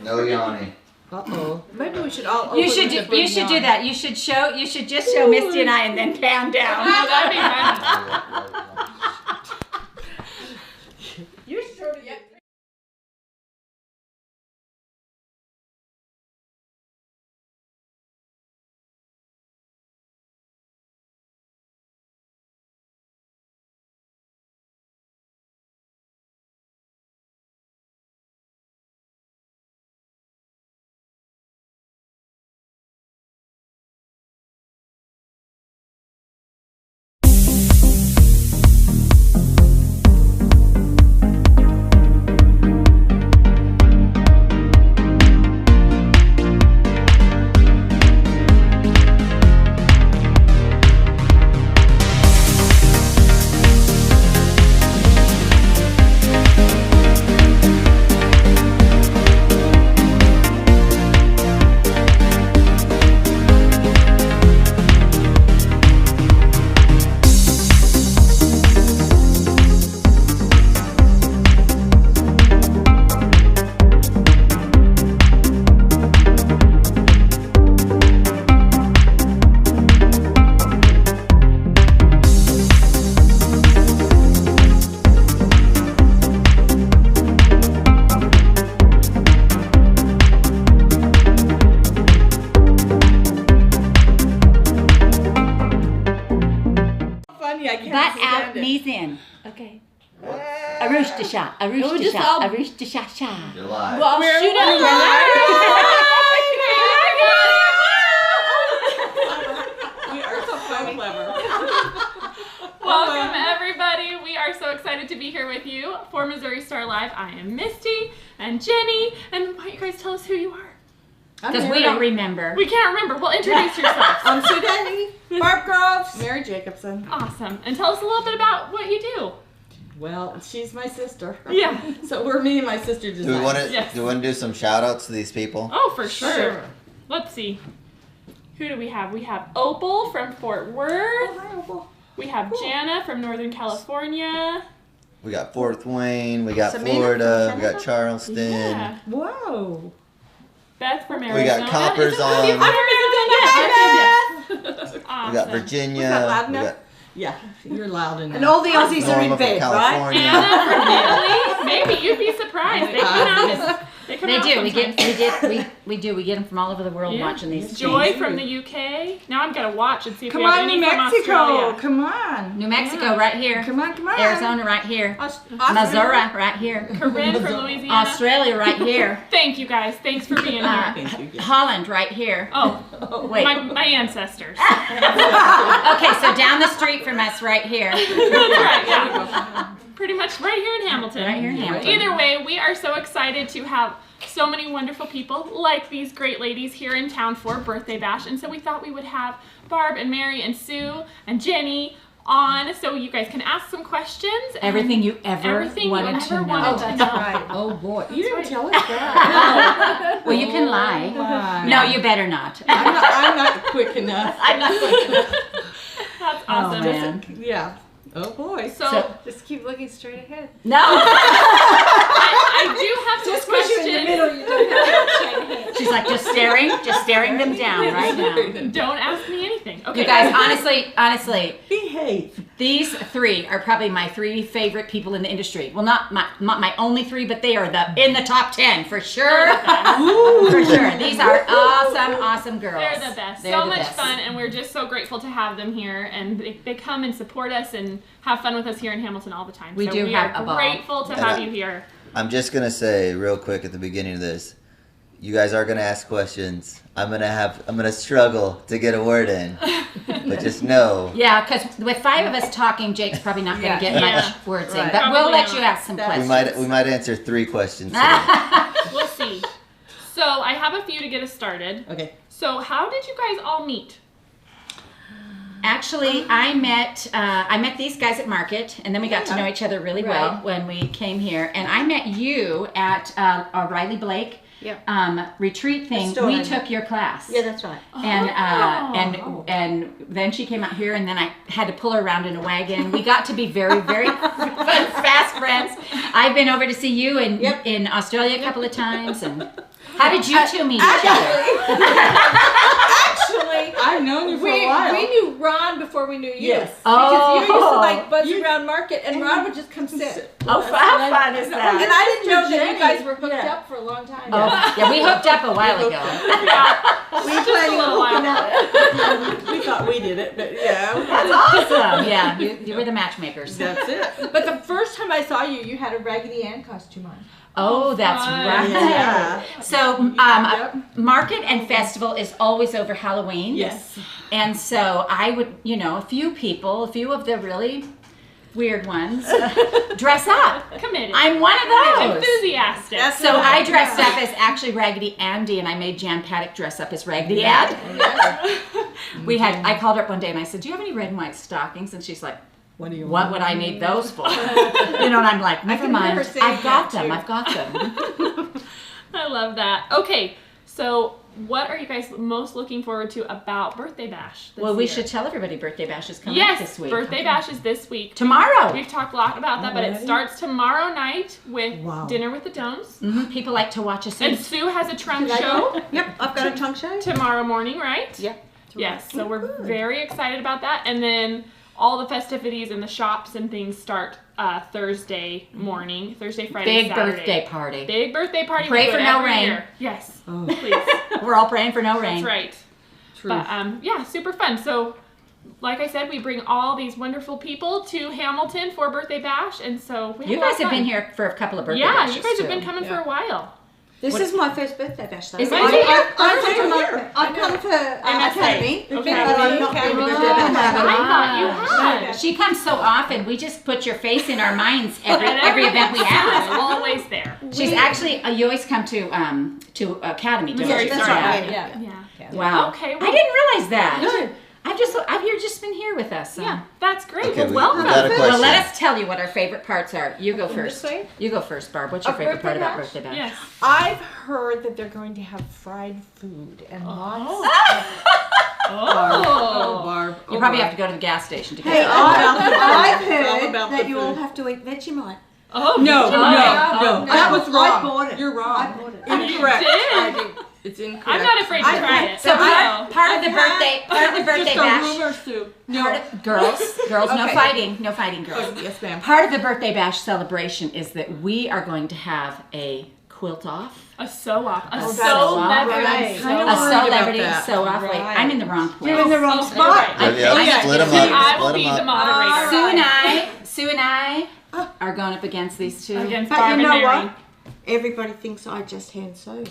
No yawning. Uh-oh. Maybe we should all. You should do that. You should just show Misty and I, and then pan down. That'd be fun. You're sure to get. Butt out, knees in. Okay. Aroosh to sha, aroosh to sha, aroosh to sha sha. You're live. Well, shoot it. We are so clever. Welcome, everybody. We are so excited to be here with you for Missouri Star Live. I am Misty and Jenny, and why don't you guys tell us who you are? Because we don't remember. We can't remember. Well, introduce yourselves. I'm Sue Daley. Barb Groves. Mary Jacobson. Awesome. And tell us a little bit about what you do. Well, she's my sister. Yeah. So we're me and my sister Do design. we want to? Yes. Do we want to do some shout outs to these people? Oh, for sure. Sure. Let's see. Who do we have? We have Opal from Fort Worth. Hi, Opal. We have Jana from Northern California. We got Fort Wayne. We got Samina Florida. from We got Canada? Charleston. Yeah. Whoa. Beth from Arizona. We got Coppers Is it- on. You're from Arizona. We Awesome. got Virginia. Was that loud we enough? got Yeah, you're loud enough. And all the Aussies are in Norma from bed, right? California. Anna from Italy. Maybe you'd be surprised. They come out. They come They out do. We sometimes. get them from all over the world Yeah. watching these. Joy things. from the UK. Now I'm gonna watch and see if Come we have on, any New from Mexico. Australia. Come on. New Mexico Yeah. right here. Come on, come on. Arizona right here. Austria. Missouri right here. Corinne from Louisiana. Australia right here. Thank you guys. Thanks for being here. Thank you. Holland right here. Oh, Wait. my ancestors. Okay, so down the street from us right here. That's right. Yeah. Pretty much right here in Hamilton. Right here in Hamilton. Either way, we are so excited to have so many wonderful people like these great ladies here in town for Birthday Bash. And so we thought we would have Barb and Mary and Sue and Jenny on so you guys can ask some questions. Everything you ever Everything wanted you to ever know. wanted to know. Right. Oh boy, you didn't right. tell us that. Well, you can lie. Come No, on. you better not. I'm not quick enough. I'm not quick enough. That's Oh, awesome. man. Yeah. Oh boy. So, Just keep looking straight ahead. No. I do have some Just push you in the questions. middle. You don't have to straight ahead. She's like just staring them down right now. Don't ask me anything. Okay. You guys, honestly, Behave. these three are probably my three favorite people in the industry. Well, not my only three, but they are in the top 10 for sure. For sure. These are awesome girls. They're the best. They're So the much best. fun, and we're just so grateful to have them here. And they come and support us and have fun with us here in Hamilton all the time. We so do we have are a ball. grateful to have you here. I'm just gonna say real quick at the beginning of this. You guys are gonna ask questions. I'm gonna struggle to get a word in, but just know. Yeah, because with five of us talking, Jake's probably not going to get Yeah. much words in. Right. But we'll Probably let not. you ask some We questions. We might answer 3 questions today. We'll see. So I have a few to get us started. Okay. So how did you guys all meet? Actually, I met these guys at market, and then we got to know each other really well Right. when we came here. And I met you at a Riley Blake retreat thing. store. We took your class. Yeah, that's right. And then she came out here, and then I had to pull her around in a wagon. We got to be very fast friends. I've been over to see you in Australia a couple of times. And how did you two meet each other? Actually, I've known you for a while. we knew Ron before we knew you. Yes. Because you used to Oh. like buzz around market, and Ron would just come sit. Oh, how fun is And that? I didn't know that Jenny. you guys were hooked Yeah. up for a long time. Oh, yeah, we hooked up a while ago. We just a little while. We thought we did it, but yeah. That's awesome. Yeah, you were the matchmakers. That's it. But the first time I saw you, you had a Raggedy Ann costume on. Oh, that's fun. right. Yeah. So, Yep. market and festival is always over Halloween. Yes. And so I would, a few of the really weird ones dress up. Committed. I'm one of those. Enthusiastic. So I dressed up as actually Raggedy Andy, and I made Jan Paddock dress up as Raggedy Ann. I called her up one day and I said, "Do you have any red and white stockings?" And she's like, What do you "What would I need those for?" And I'm like, "Never can mind. remember saying I've got that, them. too. I've got them." I love that. Okay, so what are you guys most looking forward to about Birthday Bash this Well, we year? should tell everybody Birthday Bash is coming up Yes, this week. Birthday Bash is this week. Tomorrow. We've talked a lot about that, but it Already? starts tomorrow night with Wow. Dinner with the Dones. People like to watch us And eat. Sue has a trunk show Yep, I've got a tongue show. tomorrow morning, right? Yep. Yes, so we're very excited about that. And then all the festivities in the shops and things start Thursday morning, Thursday, Friday, Big Saturday. birthday party. Big birthday party. Pray We do for it no every rain. year. Yes, Oh. please. We're all praying for no rain. That's right. True. But yeah, super fun. So, like I said, we bring all these wonderful people to Hamilton for Birthday Bash, and so we You have a lot guys of have fun. been here for a couple of birthday Yeah, bashes you guys have too. been coming for a while. This is my first birthday bash though. Is it? I've come for MSA. Academy, Okay. but I'm not doing Academy. birthday bash. I thought you had. She comes so often. We just put your face in our minds every event we Sue is have. always there. She's actually you always come to Academy, don't Sorry, you? that's sorry. right. Yeah. Yeah. Wow. Okay, I well- didn't realize that. Good. You've just been here with us. So. Yeah, that's great. Okay, well, we welcome. got a question. Well, let us tell you what our favorite parts are. You go first. This way? You go first, Barb. What's your Of favorite part Birthday about Bash? Birthday Bash? Yes. I've heard that they're going to have fried food and lots. Oh, Barb. You probably have to go to the gas station to get Hey, it. I've It's all heard about that the you all food. have to eat Vegemite. Oh, No, Vegemite. no. That was I wrong. bought it. You're I wrong. bought it. Incorrect. You did. It's incorrect. I'm not afraid to I- try it. So No. part of the birthday Just a bash. rumor, Sue. Part of, girls, no Okay. fighting, no fighting, girls. Oh, yes, ma'am. Part of the birthday bash celebration is that we are going to have a quilt-off. A sew-off. A Oh, that's celebrity right. Kinda A worried about celebrity that. sew-off. Wait, Right. I'm in the wrong place. You're in the wrong Okay, spot. right. Yeah, I- split them See, up. I will Split be them the up. moderator. Sue and I are going up against these two. Against But Barb you and know Mary. what? Everybody thinks I just hand sew.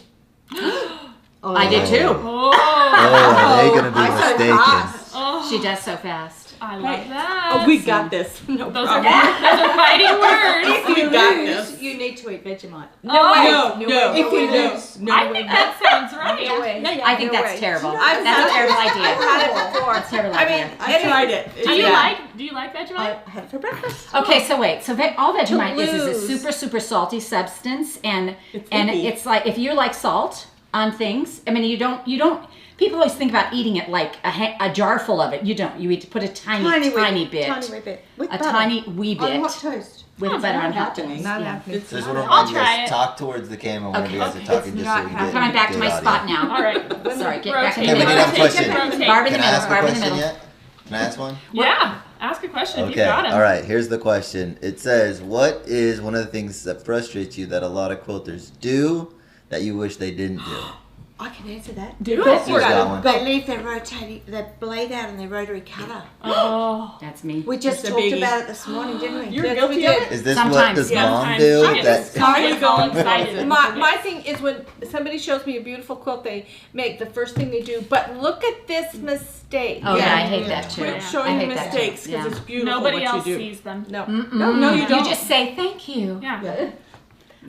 I did too. Oh, Oh, are they going to be I sew mistaken? fast. oh, She does so fast. I love Hey. that. Oh, we got this. No Those are, problem. those are fighting words. If you We got lose, this. you need to eat Vegemite. No, No, no. If you no, lose. no, I way. think that sounds right. No way. I think no that's way. terrible. I've That's a had terrible I've idea. had it before. That's a terrible I idea. mean, I tried it. Do you Yeah. like I Vegemite? had it for breakfast. Okay, so wait. So all Vegemite is a lose. super, super salty substance, and It's and icky. it's like if you like salt on things. I mean, you don't. People always think about eating it like a jar full of it. You don't. You eat put a tiny wee bit, Tiny wee bit. With a butter. tiny wee On bit hot toast. with Not butter on hot happening. toast. Not Yeah. happening. So just want to I'll remind you try guys, it. talk towards the camera whenever you guys are talking, It's just so not we get I'm coming back to my good spot audio. now. All right. Sorry, get back in Rotate. the Okay, we middle. need to have a question. Rotate. Barb in the Can I middle. ask a Barb in the question middle. yet? Can I ask one? Yeah. Ask a question if Okay, you've got 'em. all right, here's the question. It says, what is one of the things that frustrates you that a lot of quilters do that you wish they didn't do? I can answer that. Do Who's it. got one? They leave their blade out in their rotary cutter. Oh. That's me. We just It's a talked biggie. about it this morning, didn't we? You're Yes, guilty we of did. it? Is this what Sometimes, does yeah. mom Sometimes do? she That gets all excited. My thing is when somebody shows me a beautiful quilt they make, the first thing they do, but look at this mistake. Oh yeah, Yeah. I hate that too. Quit I showing hate that too. mistakes because Yeah. it's beautiful Nobody what else you do. sees them. No. No, you don't. You just say thank you. Yeah.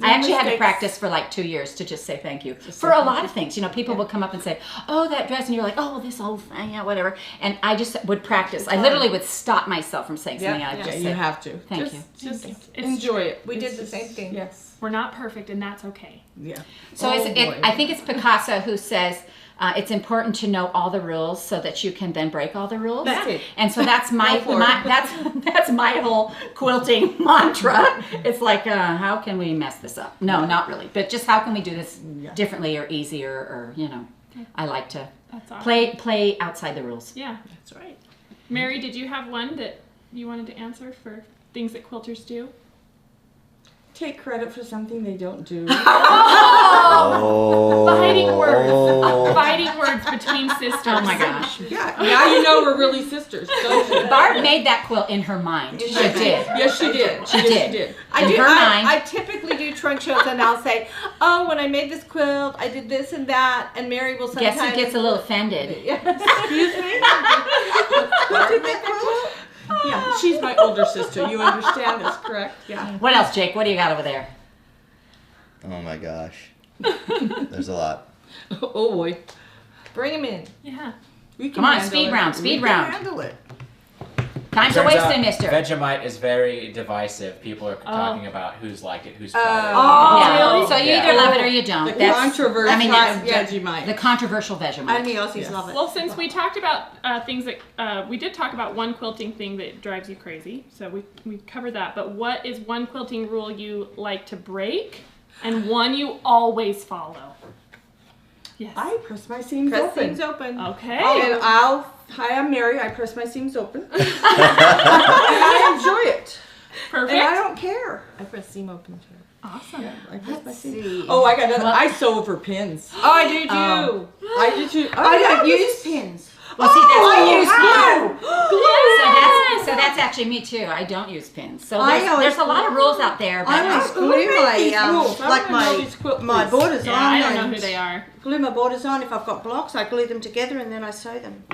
I actually had to mistakes. practice for like 2 years to just say thank you for a lot of things. You know, people would come up and say, "Oh, that dress," and you're like, "Oh, this old thing, yeah, whatever." And I just would practice. I literally would stop myself from saying something. I'd Yeah, just you say, have to. "Thank you." Just it's, Enjoy it. We did It's the just- same thing. Yes. We're not perfect, and that's okay. Yeah. So Oh, I think it's Picasso who says, it's important to know all the rules so that you can then break all the rules. That's it. And so that's that's my whole quilting mantra. It's like, how can we mess this up? No, not really, but just how can we do this differently or easier, or I like to play outside the rules. Yeah, that's right. Mary, did you have one that you wanted to answer for things that quilters do? Take credit for something they don't do. Fighting words between sisters. Oh my gosh. Yeah, now you know we're really sisters, don't you? Barb made that quilt in her mind. She did. Yes, she did. She did. I In do. her mind. I typically do trunk shows, and I'll say, "Oh, when I made this quilt, I did this and that," and Mary will sometimes. Guess who gets a little offended? Excuse me? Who did that quilt? Yeah, she's my older sister. You understand? That's correct. Yeah. What else, Jake? What do you got over there? Oh my gosh. There's a lot. Oh boy. Bring him in. Yeah. We can Come on, handle speed it. round, speed We can round. handle it. Time's a Turns wasting, out mister. Vegemite is very divisive. People are talking about who's liked it, who's tried Yeah. really? So you either Yeah. love it or you don't. The controversial I mean, that's Vegemite. the controversial Vegemite. Only Aussies love it. Well, since we talked about things that we did talk about one quilting thing that drives you crazy, so we covered that. But what is one quilting rule you like to break, and one you always follow? Yes. I press my seams Press open. seams open. Okay. And hi, I'm Mary. I press my seams open. And I enjoy it. Perfect. And I don't care. I press seam open too. Awesome. I press my seams. See. Oh, I got another. I sew over pins. Oh, I do too. I do too. I don't use pins. Well, see, I that's use glue. so that's actually me too. I don't use pins. So I there's, always- there's a lot of rules out there. But I always glue these rules? I like wanna know these quilt my pleats. borders Yeah, on. I don't know and who they are. Glue my borders on. If I've got blocks, I glue them together and then I sew them.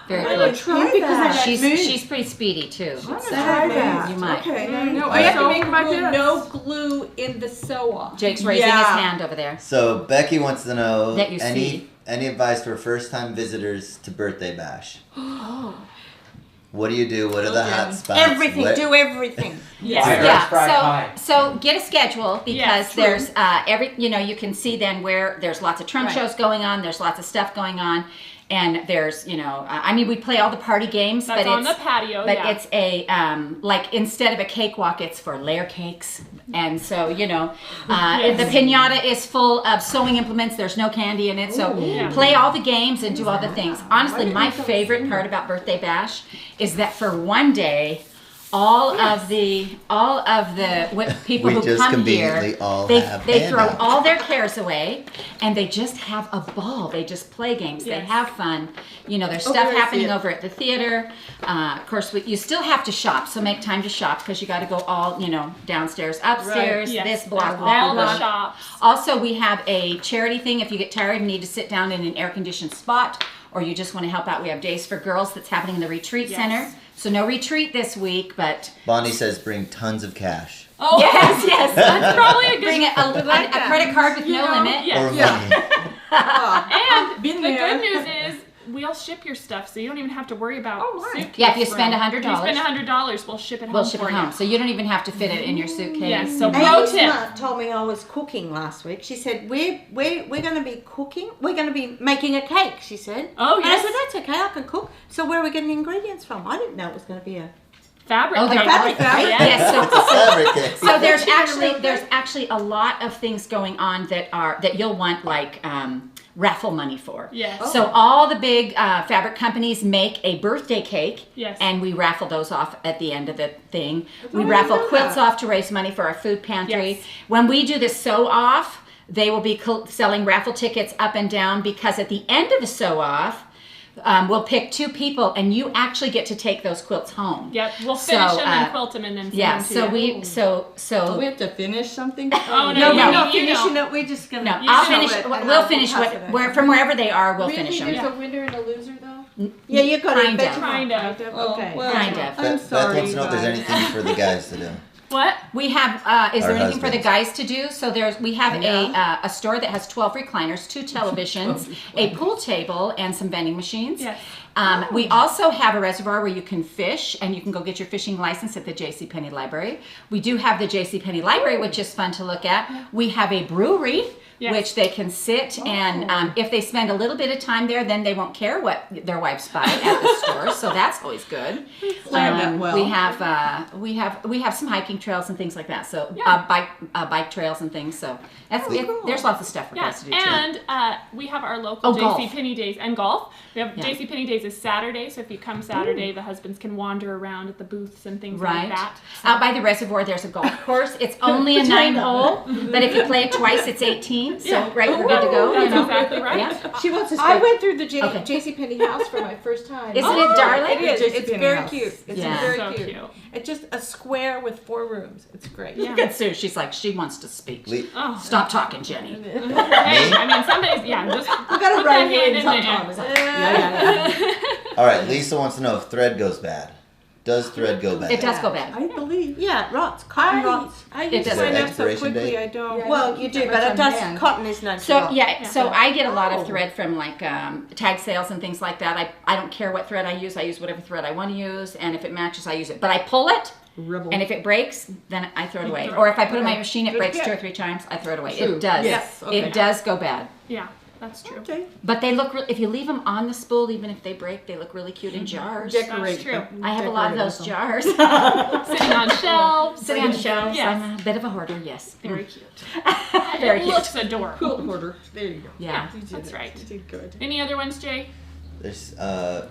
very I'm good. gonna try Because I that. She's pretty speedy too. I'm gonna try that. You might. Okay. No, I I have sew to make over my my rule, pins. no glue in the sew off. Jake's raising Yeah. his hand over there. So Becky wants to know That you see. any advice for first time visitors to birthday bash? What do you do? What are the hot spots? Everything. What- Do everything. Yes. Fire fried pie. So get a schedule because Yes, true. there's you can see then where there's lots of trunk shows going on. There's lots of stuff going on, and there's I mean we play all the party games, That's but on it's the patio. but yeah. it's a like instead of a cakewalk, it's for layer cakes, and so Yes. the piñata is full of sewing implements. There's no candy in it, so Yeah. play all the games and do all the things. Honestly, my favorite part about Birthday Bash is that for one day, all of the people We who just come here, conveniently all they have throw handouts. all their cares away and they just have a ball. They just play games. They Yes. have fun. There's stuff I see happening it. over at the theater. Of course, you still have to shop, so make time to shop because you got to go all downstairs, upstairs, Yes. this block, All that the block. shops. Also, we have a charity thing. If you get tired and need to sit down in an air-conditioned spot, or you just want to help out, we have Days for Girls that's happening in the retreat Yes. center. So no retreat this week, but Bonnie says bring tons of cash. Oh, yes, That's probably a good. bring a credit card with no limit. Yes. Or Yeah. money. And Been the there. good news is we'll ship your stuff, so you don't even have to worry about suitcase Yeah, if you spend room. $100, If you spend $100, we'll ship it home we'll ship for it home. you. So you don't even have to fit it in your suitcase. Yes. So Amy pro tip. Smart told me I was cooking last week. She said, we're going to be cooking. We're going to be making a cake, she said. Oh, And I yes. said, that's okay, I can cook. So where are we getting the ingredients from? I didn't know it was going to be a... Fabric. Oh, they're cake. fabric cake. Yes. So It's a fabric cake. So there's She did a actually real there's good- actually a lot of things going on that you'll want like raffle money for. Yes. So all the big fabric companies make a birthday cake, Yes. and we raffle those off at the end of the thing. We didn't raffle know quilts that. off to raise money for our food pantry. Yes. When we do the sew off, they will be selling raffle tickets up and down because at the end of the sew off, we'll pick 2 people, and you actually get to take those quilts home. Yep. We'll finish So, them and quilt them and then send Yeah. them to So you. We have to finish something? Oh, No, no, we're you not you finishing know. it. We're just going No, to... I'll do finish. it, and We'll I'll finish pass it where over. from wherever they are. We'll Really, finish them. there's a winner and a loser though. Yeah, you got Kind it. of. Kind of. Okay. well, Kind of. I'm Beth sorry, wants to know if there's guys. anything for the guys to do. What? We have. Is Our there anything for the husbands. guys to do? So we have a store that has 12 recliners, 2 televisions, a pool table, and some vending machines. Yes. We also have a reservoir where you can fish, and you can go get your fishing license at the JCPenney Library. We do have the JCPenney Library, which is fun to look at. We have a brewery. Yes. which they can sit and if they spend a little bit of time there, then they won't care what their wives buy at the store. So that's always good. Planned that well. We have some hiking trails and things like that. So Yeah. bike trails and things. So that's there's lots of stuff for guys to do too. And we have our local golf. JCPenney days and golf. We have Yeah. JCPenney days is Saturday, so if you come Saturday, the husbands can wander around at the booths and things Right. like that. Out by the reservoir, there's a golf course. It's only a 9-hole, but if you play it twice, it's 18. So right, we're good to go. That's you know? exactly right. Yeah. She wants to I speak. went through the Okay. JCPenney house for my first time. Isn't it darling? It is. It's JCPenney very house. cute. It's Yeah. very So cute. cute. It's just a square with 4 rooms. It's great. Yeah. Look at Sue. She's like, she wants to speak. Oh. Stop talking, Jenny. Hey, I mean, some days, just We gotta put run that hand in in sometimes. there. All right, Lisa wants to know if thread goes bad. Does thread go bad? It does go bad. I believe. Yeah, it rots. Cotton rots. I It used to does. sign Is there up so expiration quickly. date? I don't. Yeah. Well, you do, Keep but it it does. on hand. Cotton is known to So rot. so I get a lot of thread from like tag sales and things like that. I don't care what thread I use. I use whatever thread I want to use, and if it matches, I use it. But I pull it, Ribble. and if it breaks, then I throw it away. Or if I put it in my machine, it breaks 2 or 3 times, I throw it away. True. It does. Yes, okay. It does go bad. Yeah, that's true. Okay. But they look. If you leave them on the spool, even if they break, they look really cute in jars. Decorate. true. I have a lot of those jars Sitting on shelves. sitting on shelves. Yes. I'm a bit of a hoarder. Yes. Very cute. Very It cute. looks adorable. Quilt hoarder. There you go. Yeah. You did That's it. right. You did good. Any other ones, Jay? There's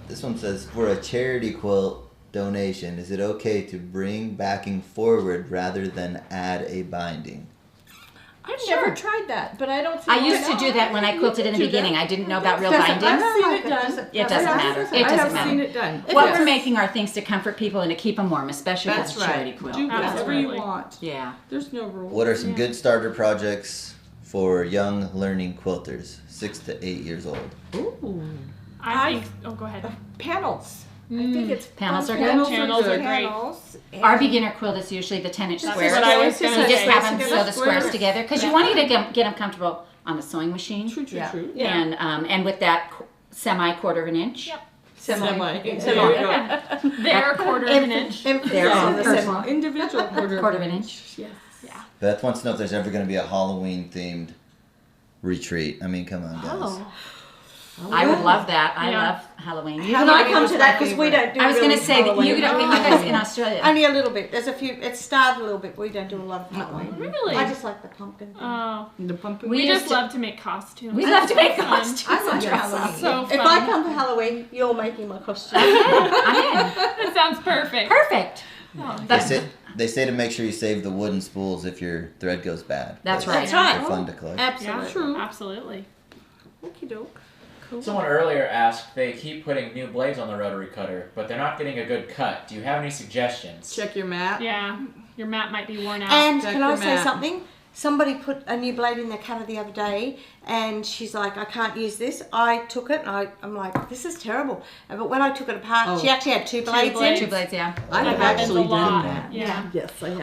this one says, for a charity quilt donation, is it okay to bring backing forward rather than add a binding? I've never tried that, but I don't see I why used to not. do that when I quilted in the do that. beginning. I didn't know about real Doesn't- bindings. I've seen it It done. doesn't- It doesn't I matter. have- It I doesn't have matter. seen it done. Well, Yes. we're making our things to comfort people and to keep them warm, especially if That's it's a charity right. quilt. Do whatever Absolutely. you want. Yeah. There's no rules. What are some good starter projects for young learning quilters, 6 to 8 years old? Ooh. I think. Oh, go ahead. Panels. I think it's Panels fun are good. panels Panels are good. great. Panels. Our beginner quilt is usually the 10-inch That's squares. what I was So gonna you just say. have them sew the Squares. squares together because you want you to get them comfortable on the sewing machine. True, true, Yeah. true. Yeah. And with that semi-quarter of an inch. Yep. Semi. They're a quarter of an inch. They're on the personal. Individual Quarter of an inch. Yes. Yeah. Beth wants to know if there's ever going to be a Halloween themed retreat. I mean, come on, guys. I would love that. I Yeah. love Halloween. You and I come to that because we don't do. I was going to really say that Halloween. you guys in Australia. Only a little bit. There's a few. It's started a little bit, but we don't do a lot of Halloween. Really? I just like the pumpkin. Thing. Oh, The pumpkin. we We just used to- love to make costumes. We love to make Fun. costumes. I like Dress Halloween. up. So If fun. I come to Halloween, you're making my costume. I'm in. That sounds perfect. Perfect. Oh, They say to make sure you save the wooden spools if your thread goes bad. That's Because right. That's right. They're fun to collect. Absolutely. yeah, absolutely. Okie doke. Someone earlier asked, they keep putting new blades on the rotary cutter, but they're not getting a good cut. Do you have any suggestions? Check your mat. Yeah, your mat might be worn out. And Check can I your say mat. something? Somebody put a new blade in their cutter the other day, and she's like, "I can't use this." I took it, and I'm like, "This is terrible." But when I took it apart, Oh. she actually had two blades in. Two blades, yeah. I That have happens actually a lot. done that. Yeah. Yes, I have.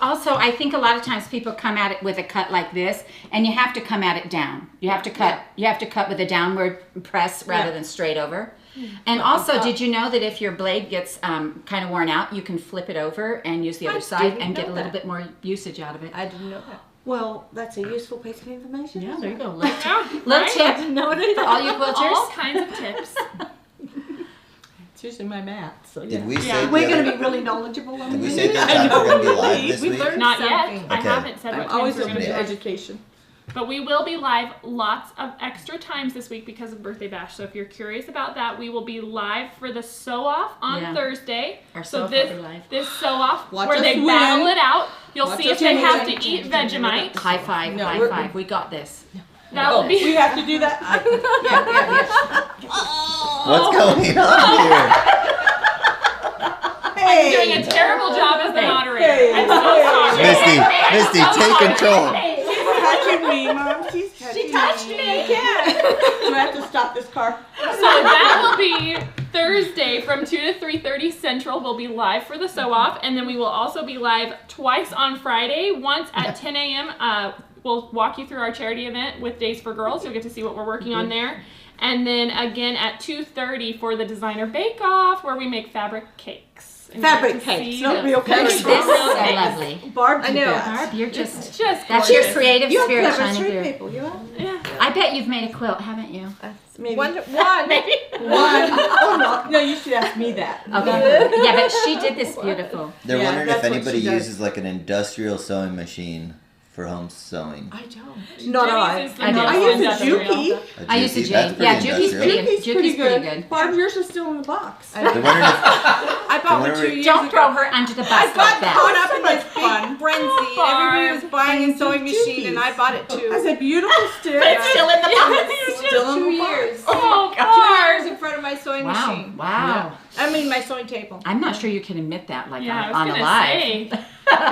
Also, I think a lot of times people come at it with a cut like this, and you have to come at it down. You have to cut. You have to cut with a downward press rather than straight over. And also, did you know that if your blade gets kind of worn out, you can flip it over and use the other side didn't and get know a little that. bit more usage out of it. I didn't know that. Well, that's a useful piece of information. Yeah, isn't there you it? go. Little, Yeah, little right? tip No, it is. for all you All quilters. kinds of tips. It's usually my mat. So yeah. Did we say Yeah. the We're going other- to be really knowledgeable on Did we this. say that time we're going to be live this We week? learned Not yet. something. I Okay. haven't said I'm what always times we're open going to to do. education. But we will be live lots of extra times this week because of Birthday Bash. So if you're curious about that, we will be live for the sew off on Yeah. Thursday. Our So sew-off this will be live. this sew off Watch where us they win. battle it out. You'll Watch see us if they win. have to eat Vegemite. High five, No, high we're- five. We got this. That will We be. have to do that. What's going on here? I'm doing a terrible job as the moderator. Hey. I'm so sorry. Misty, take control. touching me, Mom. She's touching me. Do I have to stop this car? So that will be Thursday from 2 to 3:30 Central. We'll be live for the sew off, and then we will also be live twice on Friday. Once at 10 a.m. We'll walk you through our charity event with Days for Girls. You'll get to see what we're working on there, and then again at 2:30 for the designer bake off, where we make fabric cakes. and Fabric get to cakes, see not the real fabric cakes. This is real so cakes. lovely. Barb, I know. Barb, you're just Just that's your gorgeous. creative You're spirit clever shining street through. people, you are. Yeah. I bet you've made a quilt, haven't you? Maybe. One. One or not? No, you should ask me that. Okay. Yeah, but she did this beautiful. They're Yeah, wondering if that's what anybody she does. uses like an industrial sewing machine for home sewing. I don't. Not Jenny's I. is the I do. most I use a industrial. Juki. I used to Juki, that's Jane. Yeah, pretty Juki's industrial. Juki's pretty good. Barb, yours is still in the box. They're wondering if, I bought one Don't 2 years Don't ago. throw her under the bus I like got that. caught up in so this much big fun. frenzy. Everybody was buying a sewing Juki's. machine, and I bought it too. That's a beautiful stick. It's still in the box. Still in 2 the box. years. Oh, 2 Barb. years in front of my sewing Wow. machine. Wow. I mean, my sewing table. I'm not sure you can admit that like Yeah, I was on gonna a live. say,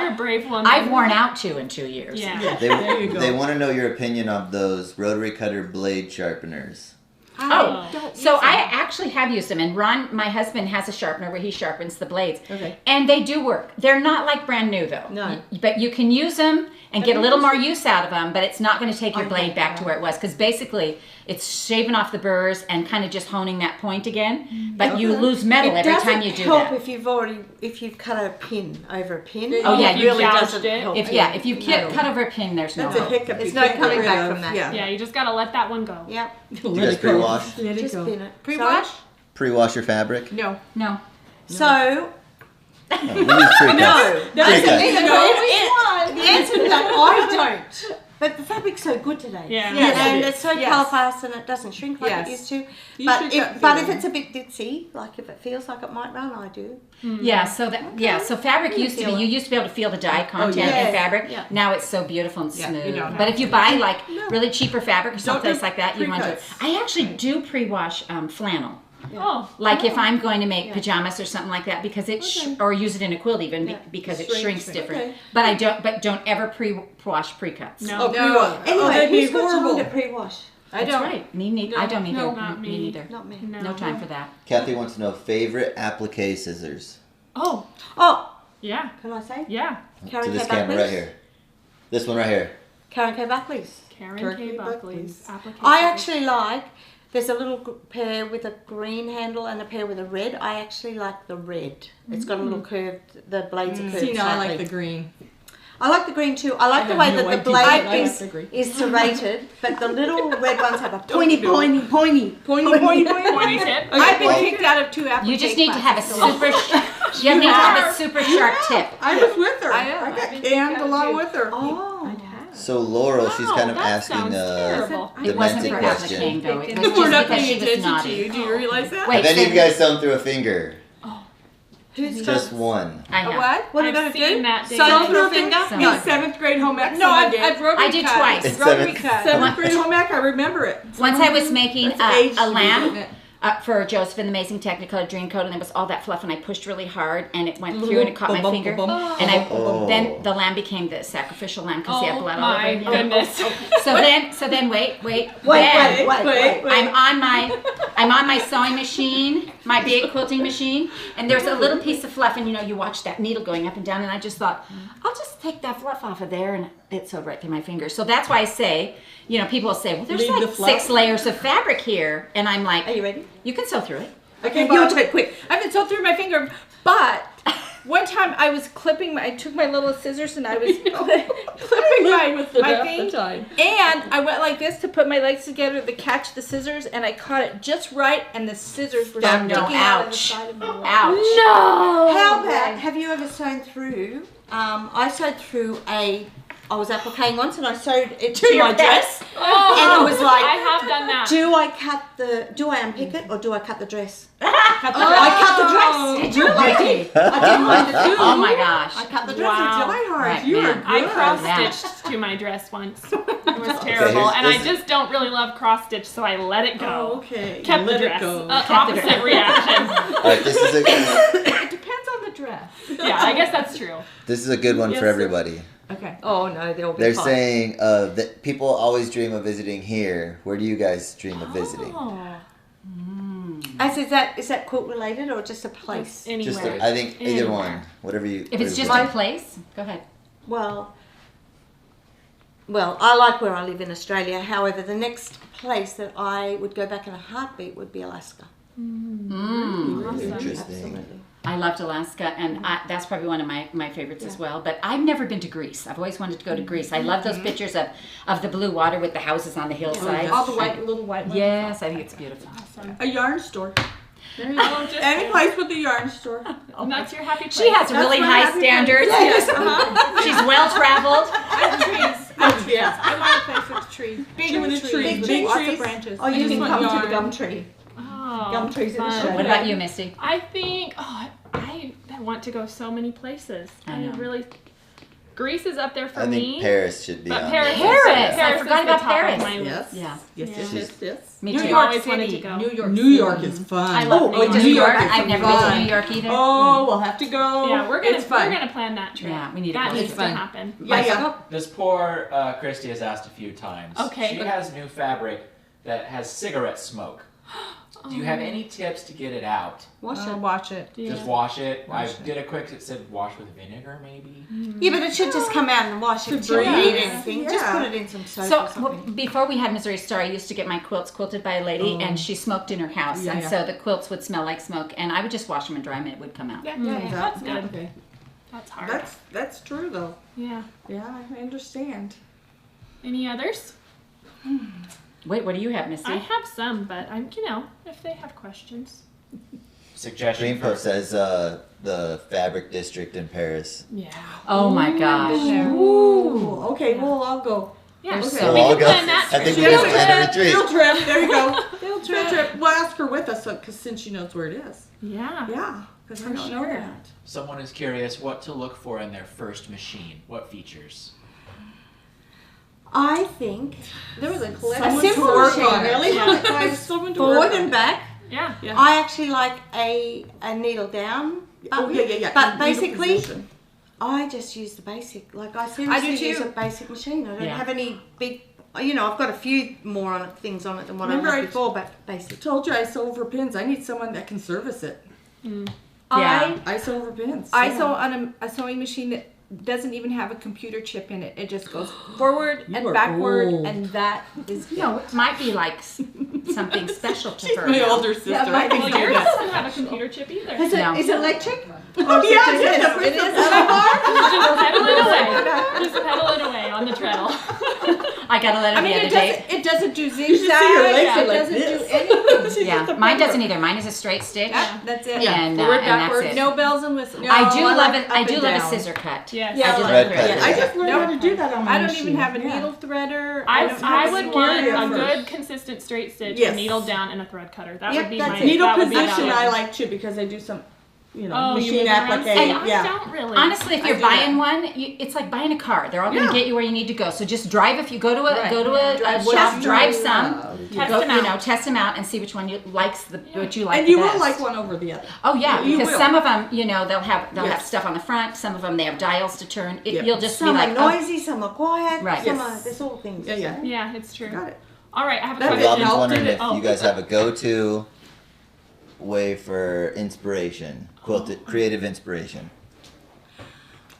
you're a brave woman. I've worn out 2 in 2 years. Yeah. There you go. they want to know your opinion of those rotary cutter blade sharpeners. Oh, Don't so use I them. actually have used them, and Ron, my husband, has a sharpener where he sharpens the blades. Okay. And they do work. They're not like brand new though. No. But you can use them and get a little more use out of them, but it's not going to take your blade back to where it was, because basically it's shaving off the burrs and kind of just honing that point again. But you lose metal every time you do help that. if you've cut a pin over a pin. Oh, yeah, it you really gouged doesn't it. help. If you cut over a pin, there's no That's a hope. hiccup. There's you no can't coming get back rid of. from that. Yeah. Yeah, you just gotta let that one go. Yep. Do you guys pre-wash? Let it Just go. pin it. Pre-wash? Pre-wash your fabric? No. No. So No, we use pre-cut. no. Pre-cut. The answer to that, I don't. But the fabric's so good today. Yeah. Yes, and it it's so Yes. colour fast and it doesn't shrink like Yes. it used to. You But should if, cut but through if it's a bit ditzy, like if it feels like it might run, I do. Yeah, so so fabric used to be, you used to be able to feel the dye content yeah. in fabric. Yeah. Now it's so beautiful and Yeah, smooth. you don't But have if you buy like really cheaper fabric or Don't someplace do like that, you want to. pre-cuts. I actually do pre-wash flannel. Oh. Like if I'm going to make pajamas or something like that, because it or use it in a quilt even because it shrinks different. Okay. But I don't ever pre-wash pre-cuts. No. Oh, pre-wash. Anyway, that'd be who's got time horrible. to pre-wash? I That's don't. right. Me neither. I don't either. no, not me me. neither. Not me. No time for that. Kathy wants to know favorite applique scissors. Oh. Oh, Yeah. can I say? Yeah. Karen To this K. camera Buckley's. right here. This one right here. Karen K. Buckley's. Karen Turkey K. Buckley's Buckley's. application. I actually like, there's a little pair with a green handle and a pair with a red. I actually like the red. It's got a little curved, the blades are curved See, now I like slightly. the green. I like the green too. I like the have way no that the idea. blade I like is, the green. is serrated, but the little red ones have a pointy, do it. pointy, pointy. Pointy, pointy, Pointy tip. I've been Well- kicked out of 2 applique You just need to have a classes. super. You need to have a super sharp tip. I was with her. I am. I I've got been canned kicked out along too. with her. Oh. So Laurel, she's Wow, kind of that asking sounds terrible. It wasn't demented for question. appliquing though. It was We're just not because she paying was attention to naughty. you. Do you realize that? Wait, Have any of so you guys sewn through a finger? Who's Just one. I A have. what? What are you I've going to seen do? that Sew day. through a finger? So- In 7th grade home ec. No, I I've rotary I did cut. twice. It's Rotary seventh- cut. 7th grade home ec. I remember it. Once I was making That's age a to be lamb doing it. for Joseph and the Amazing Technicolor Dreamcoat, and there was all that fluff, and I pushed really hard, and it went through, and it caught my Bum, bum, finger, bum, bum. and Oh. then the lamb became the sacrificial lamb because he had Oh blood all over my him. goodness. So then wait. Wait. I'm on my sewing machine, my big quilting machine, and there's a little piece of fluff, and you watch that needle going up and down, and I just thought, I'll just take that fluff off of there, and it sewed right through my fingers. So that's why I say, people will say, well, there's Leave the like fluff. 6 layers of fabric here, and I'm like, Are you ready? you can sew through it. Okay, You'll Bob. do it quick. I've been so through my finger, but one time I was clipping I took my little scissors and I was clipping my thing, time. and I went like this to put my legs together to catch the scissors, and I caught it just right, and the scissors were Damn, sticking no, out of the ouch. side of my leg. Ouch. No. How about, have you ever sewn through, I sewed through I was appliquing once and I sewed it to your my dress. Oh, And it was like, I have done that. do I unpick it or do I cut the dress? Cut the dress. I cut the dress. Did you really? I didn't mind it too. Oh my gosh. I cut the dress. Wow. Die hard. Right, You man. are I good. cross stitched to my dress once. It was terrible, and I here's- just don't really love cross stitch, so I let it go. Oh, okay. Kept Let the it dress. go. Opposite reaction. All right, this is a It depends on the dress. Yeah, I guess that's true. good one Yes, for sir. everybody. Okay. Oh no, they'll be They're fine. saying that people always dream of visiting here. Where do you guys dream of visiting? Oh, As is that quilt related or just a place? anywhere. Just, I think either Anywhere. one, whatever you. If it's just whatever- a place, go ahead. Well, I like where I live in Australia. However, the next place that I would go back in a heartbeat would be Alaska. Mm. Awesome. Interesting. Absolutely. I loved Alaska, and that's probably one of my favorites as well. But I've never been to Greece. I've always wanted to go to Greece. I love those pictures of the blue water with the houses on the hillside. All the little white ones. Yes, I think it's beautiful. Awesome. A yarn store. There you go. Just Any place with a yarn store. and that's your happy place. She has really my high happy place. standards. Yes, She's well traveled. Trees. Yes. I want a place with trees. Big trees. Big lots of branches. Oh, you I can just come want to the yarn. gum tree. Oh, Gum trees in the fun. shade. What about you, Misty? I think I want to go so many places. I know. really. Greece is up there for I me. think Paris should be But on Paris, there. Paris! I is forgot the about top of Paris. my Yes. list. Yeah. Yes. Me New too. York Always wanted City. to go. New York is fun. I love New York. Just New New York. York is I've never been to fun. New York either. Oh, we'll have to go. Yeah, we're It's fun. gonna plan that trip. Yeah, we need to that go. needs It's to fun. happen. Yeah. This poor Christy has asked a few times. Okay. She has new fabric that has cigarette smoke. Do you have any tips to get it out? Wash it. Watch it. Just wash it. I did a quick. It said wash with vinegar, maybe. Yeah, but it should just come out and wash it. If you breathe. need anything, just Yeah. put it in some soap So or something. before we had Missouri Star, I used to get my quilts quilted by a lady, and she smoked in her house, Yeah, and yeah. so the quilts would smell like smoke, and I would just wash them and dry them, and it would come out. Yeah, That's that's good. Okay. That's hard. That's true though. Yeah. Yeah, I understand. Any others? Wait, what do you have, Misty? I have some, but I'm if they have questions. Suggestion. Greenpost says the fabric district in Paris. Yeah. Oh my gosh. Ooh. Okay. Well, I'll go. Yeah. Okay. So We I'll can go. plan that I trip. think we can plan a retreat. Field trip. There you go. Field trip. We'll ask her with us because since she knows where it is. Yeah. Yeah. Because I For don't know sure. that. Someone is curious what to look for in their first machine. What features? I think There was a a simple machine, really. Someone to Forward work and on. back. Yeah. Yeah. I actually like a needle down Oh, button. yeah. But Needle basically, position. I just use the basic. Like I seriously too. use a basic machine. I don't Yeah. have any big. I've got a few more on it, things on it than what Remember I I had before, but basic. told you I sew for pins. I need someone that can service it. Yeah. I sew for pins. I sew on a sewing machine that doesn't even have a computer chip in it. It just goes forward You and are backward, old. and that is No, it might be like something special to her. My now. older sister. Yeah, my I can Well, do yours that. doesn't have a computer chip either. Is it, No. is it electric? Oh, yeah, it is. It is. Just pedal it away. Just pedal it away on the treadle. I got a letter I mean, the it other day. doesn't do should see zigzag. her legs It are like doesn't this. do anything. Yeah, mine doesn't either. Mine is a straight stitch. Yeah, that's it. And, Forward, and that's backward, it. no bells and whistles. I do I love like it. I up do and love a down. scissor cut. Yes. Yeah, I do I love like it. that. I just learned how to do that on my I don't machine. even have a Yeah. needle threader. I don't have would a want scary a at good first. consistent straight stitch, Yes. a needle down, and a thread cutter. That Yep, would be that's my it. Needle that would be position that. I like too because I do some, Oh, you machine move around. application. I Yeah. don't really. Honestly, if I you're do buying one, it's like buying a car. They're all going to Yeah. get you where you need to go. So just drive. If you go to a Right. a Drive what shop, you drive love. some. Test Go, them out. test them out and see which one what you like. And you the will best. like one over the other. Oh yeah, You because will. some of them, they'll have Yes. stuff on the front. Some of them they have dials to turn. Yeah. You'll just Some be like, are noisy, some are quiet, Right. some Yes. are, there's all things. Yeah. Yeah, it's true. Got it. All right, I have a That question. Robin's helped, wondering did if it? you guys have a go-to way for inspiration, creative inspiration.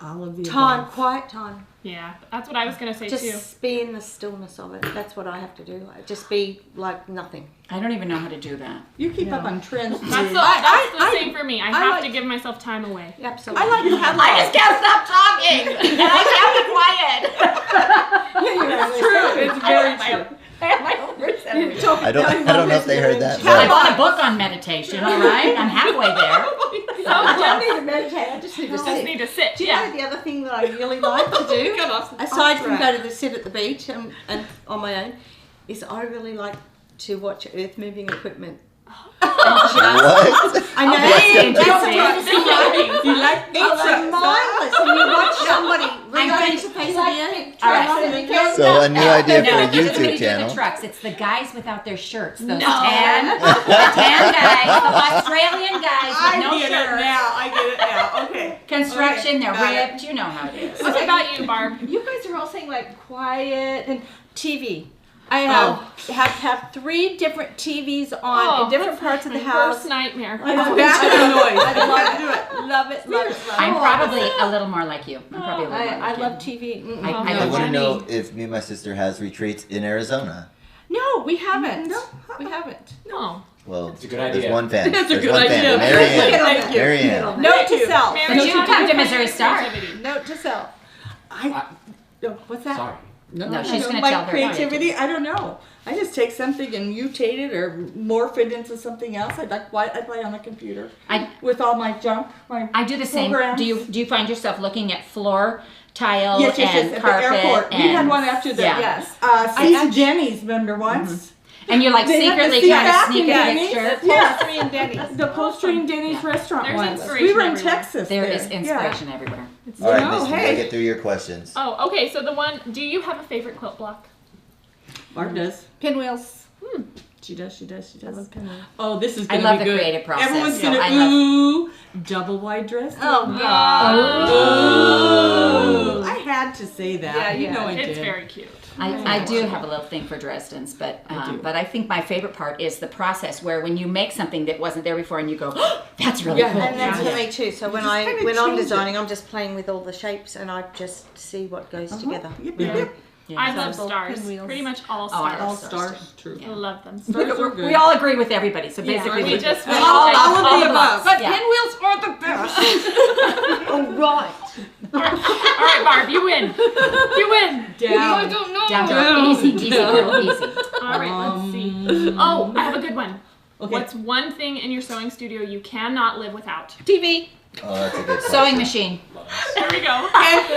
All of the Time, above. quiet time. Yeah, that's what I was gonna say too. Just be in the stillness of it. That's what I have to do. Like, just be like nothing. I don't even know how to do that. You keep up on trends. That's too. the same for me. I have like- to give myself time away. Absolutely. I like to have. I just can't stop talking, and I can't be quiet. It's true. It's very true. I don't know if they heard that. I But bought a book on meditation. All right, I'm halfway there. I don't need to meditate. I just need to Just sit. need to sit. Do you Yeah. know the other thing that I really like to do, aside from go to the sit at the beach and on my own, is I really like to watch earth moving equipment. what? I know that's that's interesting. You like it's nature. mindless, and you watch somebody rearrange the face of the earth. All right. So a new idea for a No, here's what we YouTube do channel. the trucks. It's the guys without their shirts. Those tan guys, the Australian guys with no I get it shirts. now. I get it now. Okay. Construction, Okay, they're got it. ripped. You know how it is. What about you, Barb? You guys are all saying like quiet and TV. I have 3 different TVs on in different parts of the house. Worst nightmare. Background noise. I love it. Love it. Love it. I'm probably a little more like you. I'm probably a little more I like love you. TV. I I don't want to funny. know if me and my sister has retreats in Arizona. No, we haven't. No. We haven't. No. Well, It's a good there's idea. one fan. That's a There's good one idea. fan. Mary Ann. Thank you. Mary Ann. Note to self. Mary, But you how can come do to Missouri Star. creativity? Note to self. What's that? Sorry. No, she's gonna my tell her creativity. I don't know. I just take something and mutate it or morph it into something else. I play on the computer with all my junk. I do the same. programs. Do you find yourself looking at floor tile Yes, and at carpet? the airport. We had and- one after the Yeah. Jenny's. Remember once? And you're like They have the secretly seat trying to back sneak in a Denny's. picture. Yes. Upholstery and Denny's. The upholstery in Denny's restaurant There's once. inspiration We were in everywhere. Texas. There there. is inspiration everywhere. All right, No, Misty, hey. get through your questions. Oh, okay. So the one. Do you have a favorite quilt block? Barb does. Pinwheels. She does. Oh, this is I gonna love be the good. creative process, Everyone's so gonna I love- ooh double wide dress. Oh God. Oh. I had to say that. Yeah, you yeah. know I It's did. very cute. I do have a little thing for Dresden's, but I think my favorite part is the process where when you make something that wasn't there before and you go, oh, that's really cool. And that's for me too. So when I'm change designing, I'm just playing with all the shapes and I just see what goes together. Yep. I love Simple stars. pinwheels. Pretty much all Oh, I stars. love All stars. True. I love them. Look at we're good. We all agree with everybody, so basically We just all of the above. But Yeah. pinwheels are the best. Oh right. All right, Barb, you win. You win. Down. don't know. down, easy, girl, easy. All right, let's see. Oh, I have a good one. Okay. What's one thing in your sewing studio you cannot live without? TV. Oh, that's a good question. Sewing machine. There we go.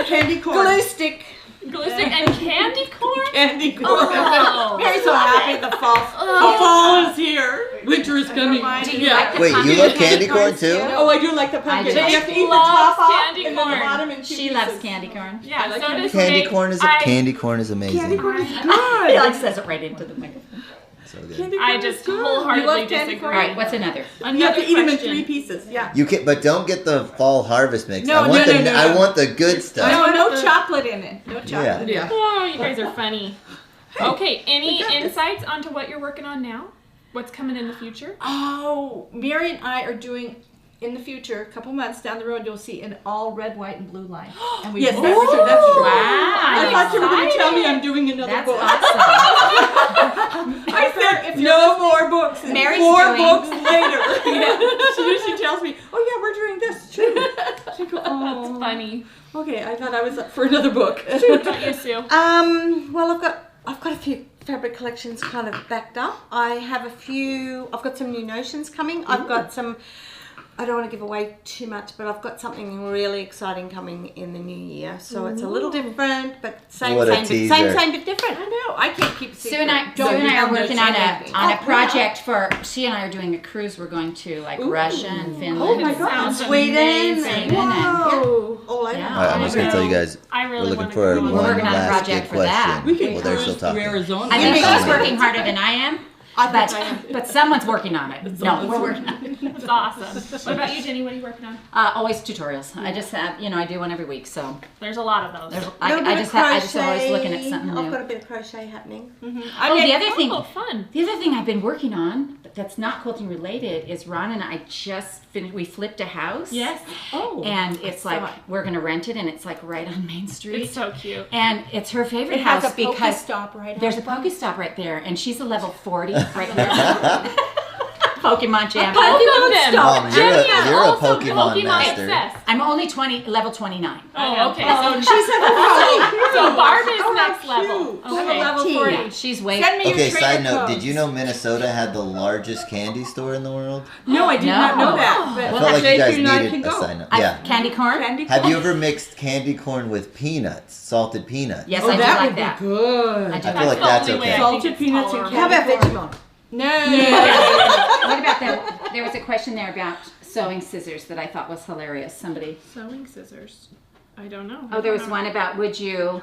Candy corn. Glue stick. Glue stick and candy corn? Candy corn. Oh. Mary's so happy the fall. The fall is here. Winter is coming. Do you like the Wait, you pumpkin love candy corn corns too? Oh, I do like the pumpkin. do. You have to eat the Loves top off candy and then the corn. bottom in two She pieces. loves candy corn. Yeah, like so candy does Candy Jake. corn is I amazing. Candy corn is He good. like says it right into the microphone. So good. Candy corn I is just good. You wholeheartedly love candy disagree. All right, what's another? You have Another to eat them in question. 3 pieces. Yeah. You can, but don't get the fall harvest mix. No, I want no. I want the good stuff. No, no chocolate in it. No chocolate. Yeah. Oh, you guys are funny. Okay, any insights onto what you're working on now? What's coming in the future? Oh, Mary and I are doing in the future, a couple months down the road, you'll see an all red, white, and blue line. And we Yes, that's true. That's true. Wow. I thought you were going to tell me I'm doing another That's book. awesome. I said no more books. And Mary's 4 doing- books later. She tells me, "Oh yeah, we're doing this too." She goes, "Oh, That's funny. okay." I thought I was up for another book. What about you, Sue? Well, I've got a few fabric collections kind of backed up. I've got some new notions coming. I've got some, I don't want to give away too much, but I've got something really exciting coming in the new year. So it's a little different, but same What a but teaser. different. I know. I can't keep Sue and I are working on a project for. She and I are doing a cruise. We're going to like Russia and Finland. Oh my and God. Sounds Sweden amazing. and Whoa. all over. Yeah. All right, I'm just gonna tell you guys. I We're really looking want to for go. one We're working on a last project good for that. question. We could Well, they're still cruise to talking. Arizona. I think Yeah. she's working harder than I am. I think I am. But someone's working on it. No, we're working on it. That's awesome. What about you, Jenny? What are you working on? Always tutorials. I just have, I do one every week. So There's a lot of those. I Little bit of I just always looking at crochet. something I've new. got a bit of crochet happening. Oh, the other thing. Oh, fun. The other thing I've been working on that's not quilting related is Ron and I just finished. We flipped a house. Yes. Oh. And it's like we're gonna rent it, and it's like right on Main Street. It's so cute. And it's her favorite It has house a because stop right there's a Pokestop right there, and she's a level 40 right there. Pokemon champion. Both of them. Mom, Jenny is you're a also Pokemon master. obsessed. I'm only level 29. Oh, okay. So Barb is next level. Okay. level 40. She's way. Send me Okay, your side trainer note, codes. did you know Minnesota had the largest candy store in the world? No, I did not know that. I But felt like you guys Jake and I needed can a go. side note. I- Yeah. Candy corn. Candy Have corn? you ever mixed candy corn with peanuts, salted peanuts? Yes, Oh, I do that like would that. be good. I do I like feel like the that's only way okay. I think Salted it's peanuts and tolerable. How about candy corn. Vegemite? No. What about that? There was a question there about sewing scissors that I thought was hilarious. Somebody. Sewing scissors. I don't know. Oh, there was one about would you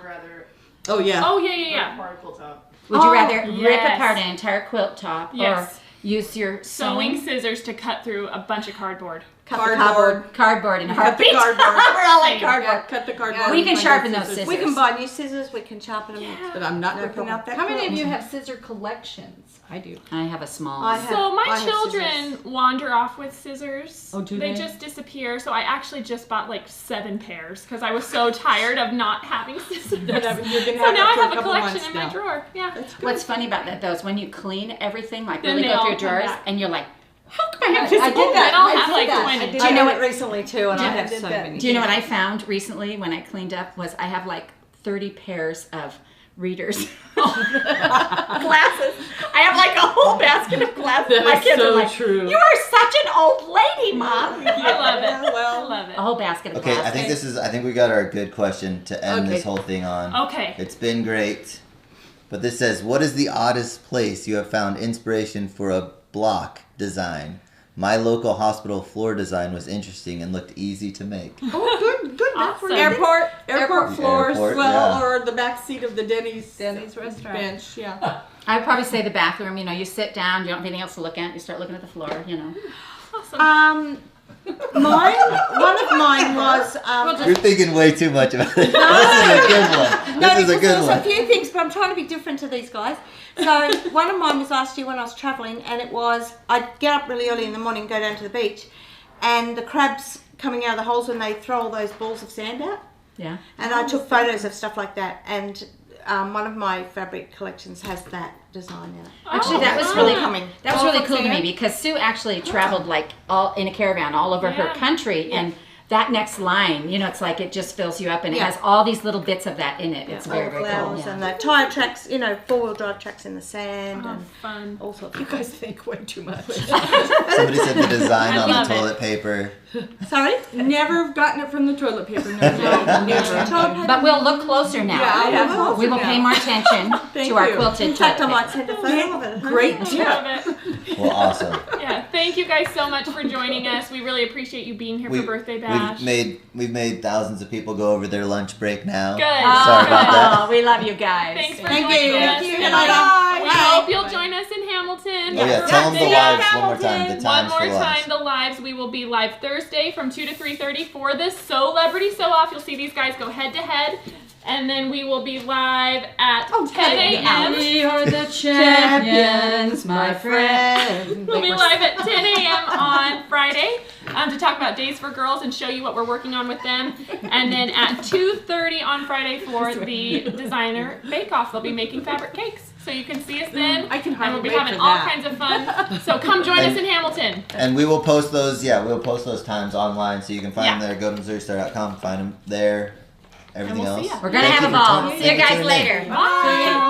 Oh yeah. Oh, yeah. rather rip yes. apart an entire quilt top Yes. or use your Sewing scissors to cut through a bunch of cardboard. cut the cardboard. Cardboard in a Cut the heartbeat. cardboard. We're all like cardboard. Yeah, cut the cardboard. We can with sharpen my those scissors. We can buy new scissors. We can sharpen them. But I'm not No ripping problem. out that How many of quilt. you have scissor collections? I do. I have a small. I have- So my I have children scissors. wander off with scissors. Oh, do they they? just disappear. So I actually just bought like 7 pairs because I was so tired of not having scissors. You're gonna So have now I it for have a couple collection months in my now. drawer. Yeah. What's funny about that though is when you clean everything, like Then really they go all through come drawers, back. and you're like, how come I have this? I did open? that. Then I'll I have did like that. 20. I did Do you know it recently too, and I have so many. Do you know what I found recently when I cleaned up was I have like 30 pairs of readers. Glasses. I have like a whole basket of glasses. That My is kids so are like, true. you are such an old lady, Mom. I love it. Yeah, well, I love it. A whole basket of Okay, glasses. I think we got our good question to end Okay. this whole thing on. Okay. It's been great. But this says, what is the oddest place you have found inspiration for a block design? My local hospital floor design was interesting and looked easy to make. Oh, good. That's Awesome. where airport floors. Airport, well, yeah. or the back seat of the Denny's restaurant. bench. Yeah. I'd probably say the bathroom. You know, you sit down, you don't have anything else to look at, you start looking at the floor, you know. Awesome. One of mine was. You're thinking way too much about it. This is a good one. No, This is a because good there's one. a few things, but I'm trying to be different to these guys. So one of mine was last year when I was travelling, and it was I'd get up really early in the morning, go down to the beach, and the crabs coming out of the holes when they throw all those balls of sand out. Yeah. And I took photos of stuff like that, and one of my fabric collections has that design in it. Actually, that was wow. really coming. That was All really from cool to me sand. because Sue actually traveled like all in a caravan all over her Yeah. country, and that next line, you know, it's like it just fills you up, and it Yeah. has all these little bits of that in it. It's very, All very cool. flowers Yeah. and the tire tracks, four-wheel drive tracks in the sand Oh, and fun. all sorts You of guys think way too much. Somebody said the design I on the love it. toilet paper. Sorry? Never gotten it from the toilet paper. No, never. But we'll look closer now. Yeah, I have We will pay more attention Thank to our you. quilted In fact, I toilet might paper. send a photo of it. huh? Great I tip. love it. Well, awesome. Yeah, thank you guys so much for joining us. We really appreciate you being here for Birthday Bash. We've made thousands of people go over their lunch break now. Good. Sorry about that. Oh, we love you guys. Thanks for Thank joining you. us. Thank you. And Bye. we Bye. hope you'll join us in Hamilton. Oh yeah, tell them the lives one more time. The One times more for the time, lives. the lives. We will be live Thursday from 2 to 3:30 for the Celebrity Sew-Off. You'll see these guys go head to head. And then we will be live at 10 a.m. We are the champions, my friend. We'll be live at 10 a.m. on Friday to talk about Days for Girls and show you what we're working on with them. And then at 2:30 on Friday for the designer bake-off. They'll be making fabric cakes. So you can see us then. I can and hardly we'll be wait having for all that. kinds of fun. So come join us in Hamilton. And we will post those. Yeah, we'll post those times online, so you can find Yeah. them there. Go to MissouriStar.com, find them there. Everything we'll else. see ya. We're going to Thank have a you for ball. tuning- See you thank for guys tuning in. later. Bye.